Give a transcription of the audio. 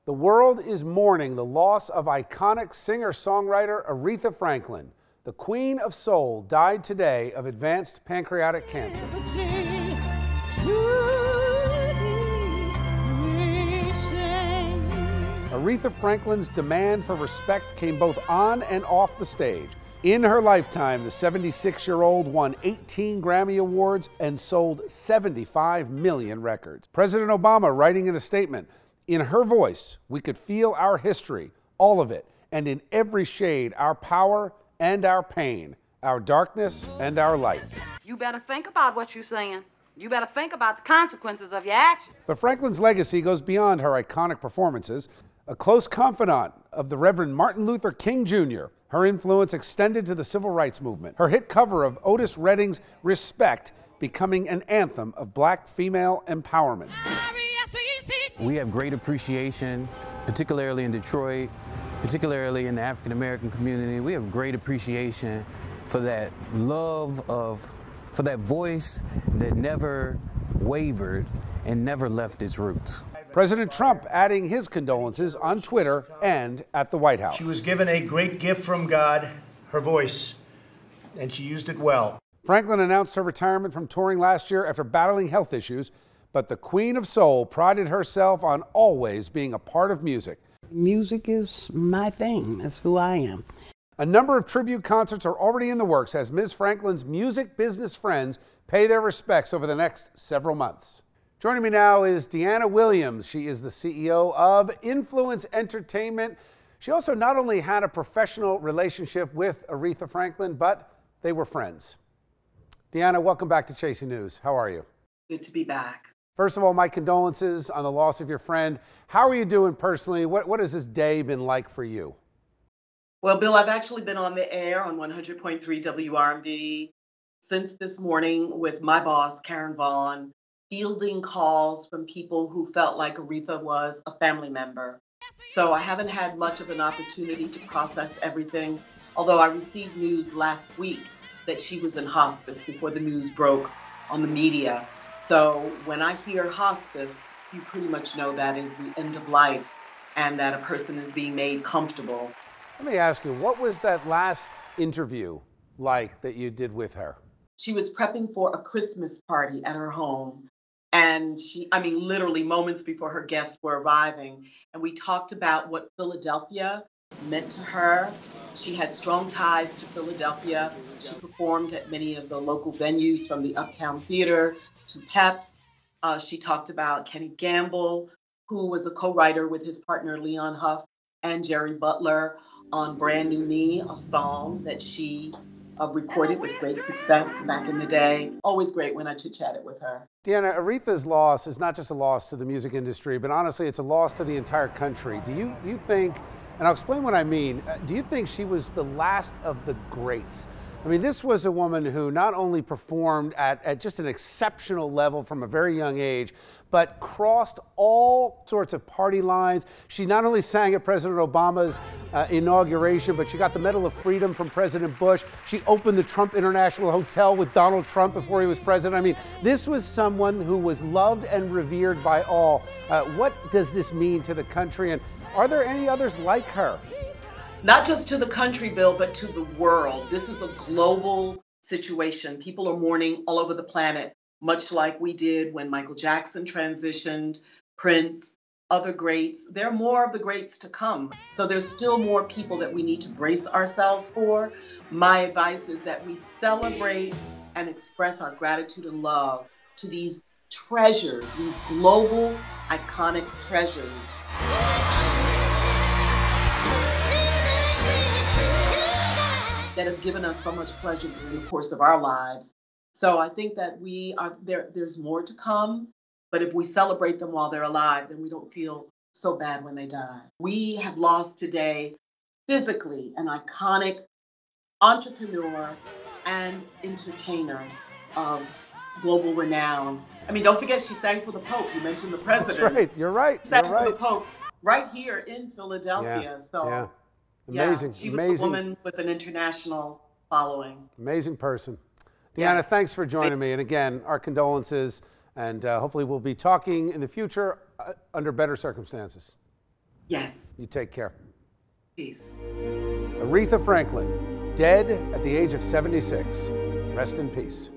The world is mourning the loss of iconic singer-songwriter Aretha Franklin. The Queen of Soul died today of advanced pancreatic cancer. Aretha Franklin's demand for respect came both on and off the stage. In her lifetime, the 76-year-old won 18 Grammy Awards and sold 75 million records. President Obama writing in a statement, "In her voice, we could feel our history, all of it, and in every shade, our power and our pain, our darkness and our light." You better think about what you're saying. You better think about the consequences of your actions. But Franklin's legacy goes beyond her iconic performances. A close confidant of the Reverend Martin Luther King Jr., her influence extended to the civil rights movement. Her hit cover of Otis Redding's Respect becoming an anthem of black female empowerment. We have great appreciation, particularly in Detroit, particularly in the African American community. We have great appreciation for that love for that voice that never wavered and never left its roots. President Trump adding his condolences on Twitter and at the White House. She was given a great gift from God, her voice, and she used it well. Franklin announced her retirement from touring last year after battling health issues, but the Queen of Soul prided herself on always being a part of music. Music is my thing. That's who I am. A number of tribute concerts are already in the works as Ms. Franklin's music business friends pay their respects over the next several months. Joining me now is Deanna Williams. She is the CEO of Influence Entertainment. She also not only had a professional relationship with Aretha Franklin, but they were friends. Deanna, welcome back to Chasing News. How are you? Good to be back. First of all, my condolences on the loss of your friend. How are you doing personally? What has this day been like for you? Well, Bill, I've actually been on the air on 100.3 WRMB since this morning with my boss, Karen Vaughn, fielding calls from people who felt like Aretha was a family member. So I haven't had much of an opportunity to process everything, although I received news last week that she was in hospice before the news broke on the media. So when I hear hospice, you pretty much know that is the end of life and that a person is being made comfortable. Let me ask you, what was that last interview like that you did with her? She was prepping for a Christmas party at her home. And literally moments before her guests were arriving. And we talked about what Philadelphia meant to her. She had strong ties to Philadelphia. She performed at many of the local venues from the Uptown Theater to Peps. She talked about Kenny Gamble, who was a co-writer with his partner Leon Huff and Jerry Butler on Brand New Me, a song that she recorded with great success back in the day. Always great when I chit-chatted with her. Deanna, Aretha's loss is not just a loss to the music industry, but honestly, it's a loss to the entire country. Do you think, and I'll explain what I mean, do you think she was the last of the greats? I mean, this was a woman who not only performed at just an exceptional level from a very young age, but crossed all sorts of party lines. She not only sang at President Obama's inauguration, but she got the Medal of Freedom from President Bush. She opened the Trump International Hotel with Donald Trump before he was president. I mean, this was someone who was loved and revered by all. What does this mean to the country, and are there any others like her? Not just to the country, Bill, but to the world. This is a global situation. People are mourning all over the planet, much like we did when Michael Jackson transitioned, Prince, other greats. There are more of the greats to come. So there's still more people that we need to brace ourselves for. My advice is that we celebrate and express our gratitude and love to these treasures, these global, iconic treasures. That have given us so much pleasure during the course of our lives. So I think that there's more to come, but if we celebrate them while they're alive, then we don't feel so bad when they die. We have lost today, physically, an iconic entrepreneur and entertainer of global renown. I mean, don't forget she sang for the Pope. You mentioned the president. That's right, you're right. She sang for the Pope right here in Philadelphia. Yeah. So. Yeah. Amazing. Yeah, she was a woman with an international following. Amazing person. Deanna, Yes. thanks for joining me. And again, our condolences, and hopefully we'll be talking in the future under better circumstances. Yes. You take care. Peace. Aretha Franklin, dead at the age of 76. Rest in peace.